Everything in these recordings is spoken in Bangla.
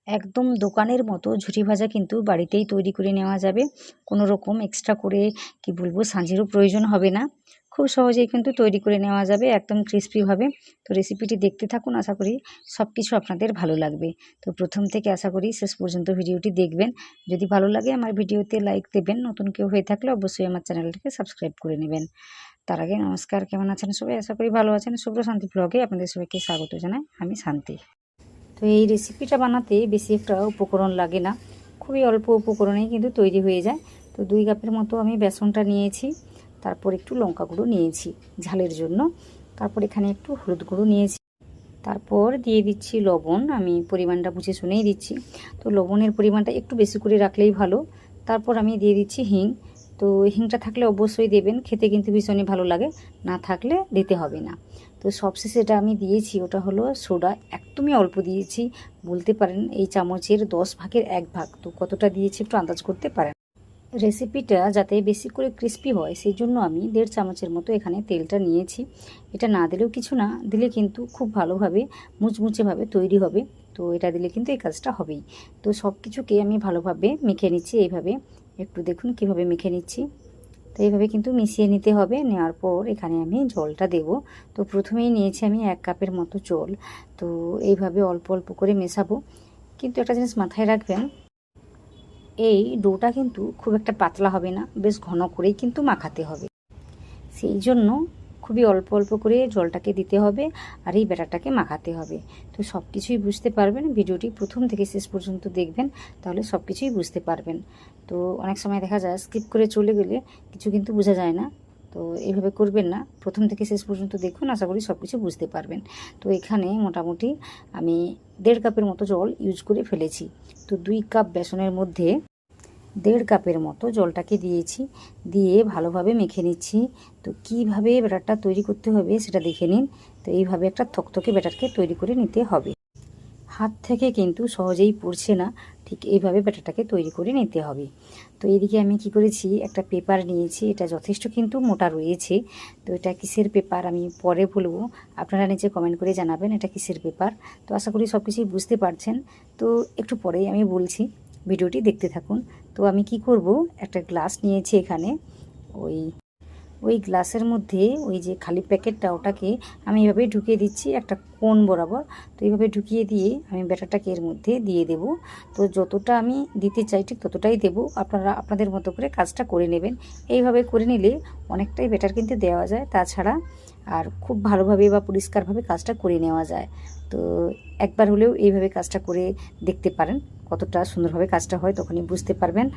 একদম দোকানের মতো ঝুরি ভাজা কিন্তু বাড়িতেই তৈরি করে নেওয়া যাবে। কোনো রকম এক্সট্রা করে কি বলবো সাঁঝেরও প্রয়োজন হবে না। খুব সহজেই কিন্তু তৈরি করে নেওয়া যাবে একদম ক্রিস্পিভাবে। তো রেসিপিটি দেখতে থাকুন, আশা করি সব কিছু আপনাদের ভালো লাগবে। তো প্রথম থেকে আশা করি শেষ পর্যন্ত ভিডিওটি দেখবেন। যদি ভালো লাগে আমার ভিডিওতে লাইক দেবেন, নতুন কেউ হয়ে থাকলে অবশ্যই আমার চ্যানেলটিকে সাবস্ক্রাইব করে নেবেন। তার আগে নমস্কার, কেমন আছেন সবাই? আশা করি ভালো আছেন। শুভ্র শান্তি ব্লগে আপনাদের সবাইকে স্বাগত জানাই, আমি শান্তি। তো এই রেসিপিটা বানাতে বেশি একটা উপকরণ লাগে না, খুবই অল্প উপকরণেই কিন্তু তৈরি হয়ে যায়। তো 2 কাপের মতো আমি বেসনটা নিয়েছি, তারপর একটু লঙ্কা গুঁড়ো নিয়েছি ঝালের জন্য, তারপর এখানে একটু হলুদ গুঁড়ো নিয়েছি, তারপর দিয়ে দিচ্ছি লবণ। আমি পরিমাণটা বুঝে শুনেই দিচ্ছি, তো লবণের পরিমাণটা একটু বেশি করে রাখলেই ভালো। তারপর আমি দিয়ে দিচ্ছি হিং। তো হিংটা থাকলে অবশ্যই দেবেন, খেতে কিন্তু ভীষণই ভালো লাগে, না থাকলে দিতে হবে না। তো সবশেষে এটা আমি দিয়েছি, ওটা হলো সোডা, একদমই অল্প দিয়েছি, বলতে পারেন এই চামচের 10 ভাগের 1 ভাগ। তো কতটা দিয়েছি একটু আন্দাজ করতে পারেন। রেসিপিটা যাতে বেশি করে ক্রিস্পি হয় সেই জন্য আমি 1.5 চামচের মতো এখানে তেলটা নিয়েছি। এটা না দিলেও কিছু না, দিলে কিন্তু খুব ভালোভাবে মুচমুচেভাবে তৈরি হবে। তো এটা দিলে কিন্তু এই কাজটা হবেই। তো সব কিছুকে আমি ভালোভাবে মেখে নিচ্ছি, এইভাবে একটু দেখুন কিভাবে মেখে নিচ্ছি। তো এইভাবে কিন্তু মিশিয়ে নিতে হবে। নেওয়ার পর এখানে আমি জলটা দেব। তো প্রথমেই নিয়েছি আমি 1 কাপের মতো জল। তো এইভাবে অল্প অল্প করে মেশাবো। কিন্তু একটা জিনিস মাথায় রাখবেন, এই ডোটা কিন্তু খুব একটা পাতলা হবে না, বেশ ঘন করেই কিন্তু মাখাতে হবে। সেই জন্য খুবই অল্প অল্প করে জলটাকে দিতে হবে আর এই ব্যাটারটাকে মাখাতে হবে। তো সব কিছুই বুঝতে পারবেন, ভিডিওটি প্রথম থেকে শেষ পর্যন্ত দেখবেন, তাহলে সব কিছুই বুঝতে পারবেন। তো অনেক সময় দেখা যায় স্কিপ করে চলে গেলে কিছু কিন্তু বোঝা যায় না। তো এইভাবে করবেন না, প্রথম থেকে শেষ পর্যন্ত দেখুন, আশা করি সব কিছু বুঝতে পারবেন। তো এখানে মোটামুটি আমি 1.5 কাপের মতো জল ইউজ করে ফেলেছি। তো 2 কাপ বেসনের মধ্যে 1.5 কাপের মতো জলটাকে দিয়েছি, দিয়ে ভালোভাবে মেখে নিচ্ছি। তো কীভাবে ব্যাটারটা তৈরি করতে হবে সেটা দেখে নিন। তো এইভাবে একটা থকথকে ব্যাটারকে তৈরি করে নিতে হবে। হাত থেকে কিন্তু সহজেই পড়ছে না, ঠিক এইভাবে ব্যাটারটাকে তৈরি করে নিতে হবে। তো এদিকে আমি কি করেছি, একটা পেপার নিয়েছি, এটা যথেষ্ট কিন্তু মোটা রয়েছে। তো এটা কিসের পেপার আমি পরে বলবো, আপনারা নিচে কমেন্ট করে জানাবেন এটা কিসের পেপার। তো আশা করি সব কিছুই বুঝতে পারছেন। তো একটু পরেই আমি বলছি, ভিডিওটি দেখতে থাকুন। তো আমি কি করব, একটা গ্লাস নিয়েছি এখানে, ওই গ্লাসের মধ্যে ওই যে খালি প্যাকেটটা ওটাকে আমি এভাবে ঢুকিয়ে দিচ্ছি একটা কোণ বরাবর। তো এইভাবে ঢুকিয়ে দিয়ে আমি ব্যাটারটাকে এর মধ্যে দিয়ে দেব। তো যতটা আমি দিতে চাই ঠিক ততটাই দেব, আপনারা আপনাদের মতো করে কাজটা করে নেবেন। এইভাবে করে নিলে অনেকটাই ব্যাটার কিন্তু দেওয়া যায়, তাছাড়া আর খুব ভালোভাবে বা পরিষ্কারভাবে কাজটা করে নেওয়া যায়। তো একবার হলেও এইভাবে কাজটা করে দেখতে পারেন, কতটা সুন্দরভাবে কাজটা হয় তখনই বুঝতে পারবেন।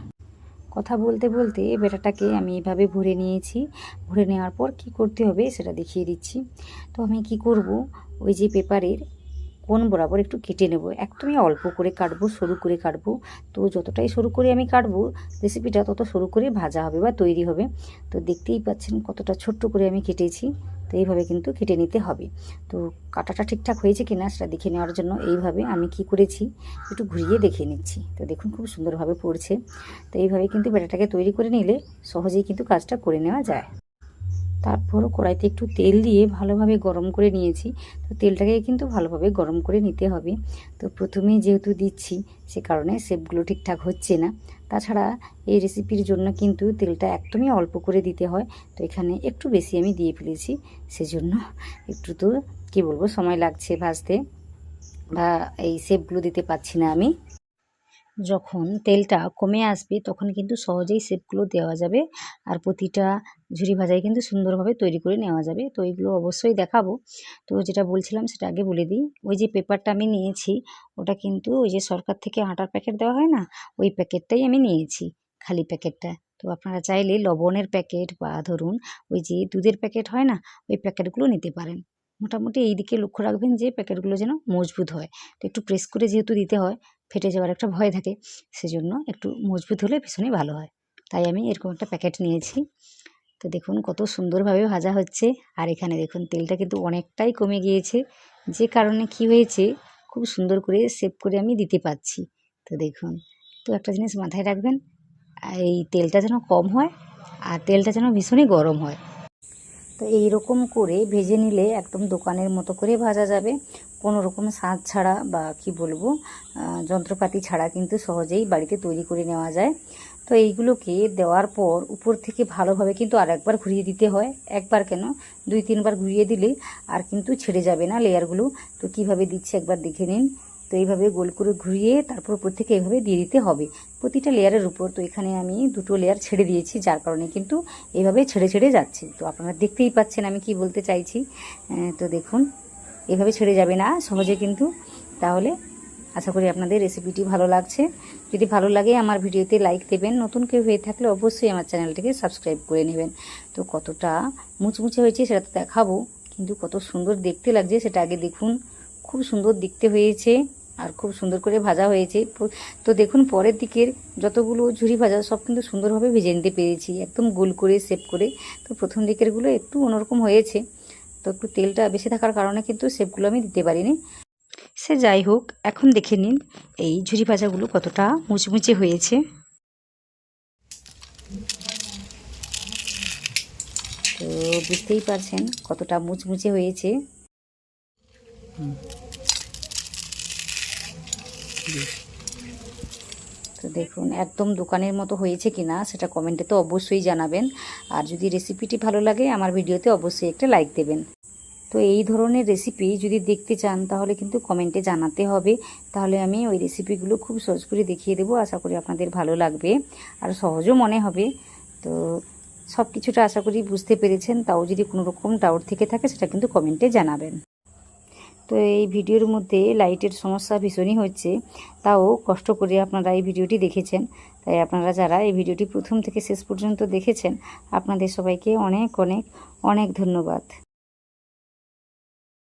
কথা বলতে বলতে ব্যাটারটাকে আমি এভাবে ভরে নিয়েছি। ভরে নেওয়ার পর কি করতে হবে সেটা দেখিয়ে দিচ্ছি। তো আমি কি করব, ওই যে পেপারের কোণ বরাবর একটু কেটে নেব, একদমই অল্প করে কাটবো, সরু করে কাটবো। তো যতটাই সরু করে আমি কাটবো রেসিপিটা তত সরু করে ভাজা হবে বা তৈরি হবে। তো দেখতেই পাচ্ছেন কতটা ছোট্ট করে আমি কেটেছি। তো এইভাবে কিন্তু কেটে নিতে হবে। তো কাটাটা ঠিকঠাক হয়েছে কিনা সেটা দেখে নেওয়ার জন্য এইভাবে আমি কি করেছি, একটু ঘুরিয়ে দেখে নিচ্ছি। তো দেখুন খুব সুন্দরভাবে পড়ছে। তো এইভাবে কিন্তু ব্যাটারটাকে তৈরি করে নিলে সহজেই কিন্তু কাজটা করে নেওয়া যায়। তারপর কড়াইতে একটু তেল দিয়ে ভালোভাবে গরম করে নিয়েছি। তো তেলটাকে কিন্তু ভালোভাবে গরম করে নিতে হবে। তো প্রথমেই যেহেতু দিচ্ছি সে কারণে শেপগুলো ঠিকঠাক হচ্ছে না। তাছাড়া এই রেসিপির জন্য কিন্তু তেলটা একদমই অল্প করে দিতে হয়। তো এখানে একটু বেশি আমি দিয়ে ফেলেছি, সেজন্য একটু তো কী বলবো সময় লাগছে ভাজতে, বা এই শেপগুলো দিতে পারছি না আমি। যখন তেলটা কমে আসবে তখন কিন্তু সহজেই শেপগুলো দেওয়া যাবে, আর প্রতিটা ঝুরি ভাজাই কিন্তু সুন্দরভাবে তৈরি করে নেওয়া যাবে। তো এইগুলো অবশ্যই দেখাবো। তো যেটা বলছিলাম সেটা আগে বলে দিই, ওই যে পেপারটা আমি নিয়েছি ওটা কিন্তু ওই যে সরকার থেকে আটার প্যাকেট দেওয়া হয় না, ওই প্যাকেটটাই আমি নিয়েছি, খালি প্যাকেটটা। তো আপনারা চাইলে লবণের প্যাকেট বা ধরুন ওই যে দুধের প্যাকেট হয় না, ওই প্যাকেটগুলো নিতে পারেন। মোটামুটি এই দিকে লক্ষ্য রাখবেন যে প্যাকেটগুলো যেন মজবুত হয়। তো একটু প্রেস করে যেহেতু দিতে হয়, ফেটে যাওয়ার একটা ভয় থাকে, সেজন্য একটু মজবুত হলে ভীষণই ভালো হয়। তাই আমি এরকম একটা প্যাকেট নিয়েছি। তো দেখুন কত সুন্দরভাবে ভাজা হচ্ছে, আর এখানে দেখুন তেলটা কিন্তু অনেকটাই কমে গিয়েছে, যে কারণে কি হয়েছে খুব সুন্দর করে শেপ করে আমি দিতে পারছি। তো দেখুন, তো একটা জিনিস মাথায় রাখবেন, এই তেলটা যেন কম হয় আর তেলটা যেন ভীষণই গরম হয়। তো এই রকম করে ভেজে নিলে একদম দোকানের মতো করে ভাজা যাবে, কোনো রকম স্বাদ ছাড়া বা কি বলবো যন্ত্রপাতি ছাড়া কিন্তু সহজেই বাড়িতে তৈরি করে নেওয়া যায়। তো এইগুলোকে দেওয়ার পর উপর থেকে ভালোভাবে কিন্তু আর একবার ঘুরিয়ে দিতে হয়, একবার কেন 2-3 বার ঘুরিয়ে দিলে আর কিন্তু ছেড়ে যাবে না লেয়ারগুলো। তো কিভাবে দিচ্ছে একবার দেখে নিন। তো এইভাবে গোল করে ঘুরিয়ে তারপর উপর থেকে এইভাবে দিয়ে দিতে হবে প্রতিটা লেয়ারের উপর। তো এখানে আমি 2টো লেয়ার ছেড়ে দিয়েছি, যার কারণে কিন্তু এইভাবে ছেড়ে ছেড়ে যাচ্ছে। তো আপনারা দেখতেই পাচ্ছেন আমি কি বলতে চাইছি। তো দেখুন এভাবে ছেড়ে যাবে না সহজে কিন্তু। তাহলে আশা করি আপনাদের রেসিপিটি ভালো লাগছে। যদি ভালো লাগে আমার ভিডিওতে লাইক দেবেন, নতুন কেউ হয়ে থাকলে অবশ্যই আমার চ্যানেলটিকে সাবস্ক্রাইব করে নেবেন। তো কতটা মুচমুচে হয়েছে সেটা তো দেখাবো, কিন্তু কত সুন্দর দেখতে লাগছে সেটা আগে দেখুন। খুব সুন্দর দেখতে হয়েছে আর খুব সুন্দর করে ভাজা হয়েছে। তো দেখুন পরের দিকের যতগুলো ঝুরি ভাজা সব কিন্তু সুন্দরভাবে ভেজে নিতে পেরেছি, একদম গোল করে শেপ করে। তো প্রথম দিকেরগুলো একটু অন্যরকম হয়েছে, তো একটু তেলটা বেশি থাকার কারণে কিন্তু শেপগুলো আমি দিতে পারিনি। সে যাই হোক, এখন দেখে নিন এই ঝুরি ভাজাগুলো কতটা মুচমুচে হয়েছে। তো বুঝতেই পারছেন কতটা মুচমুচে হয়েছে। তো দেখুন একদম দোকানের মতো হয়েছে কি না সেটা কমেন্টে তো অবশ্যই জানাবেন। আর যদি রেসিপিটি ভালো লাগে আমার ভিডিওতে অবশ্যই একটা লাইক দেবেন। তো এই ধরনের রেসিপি যদি দেখতে চান তাহলে কিন্তু কমেন্টে জানাতে হবে, তাহলে আমি ওই রেসিপিগুলো খুব সহজ করে দেখিয়ে দেবো। আশা করি আপনাদের ভালো লাগবে আর সহজও মনে হবে। তো সব কিছুটা আশা করি বুঝতে পেরেছেন, তাও যদি কোনো রকম ডাউট থেকে থাকে সেটা কিন্তু কমেন্টে জানাবেন। তো এই ভিডিওর মধ্যে লাইটের সমস্যা ভীষণই হচ্ছে, তাও কষ্ট করে আপনারা এই ভিডিওটি দেখেছেন। তাই আপনারা যারা এই ভিডিওটি প্রথম থেকে শেষ পর্যন্ত দেখেছেন আপনাদের সবাইকে অনেক অনেক অনেক ধন্যবাদ।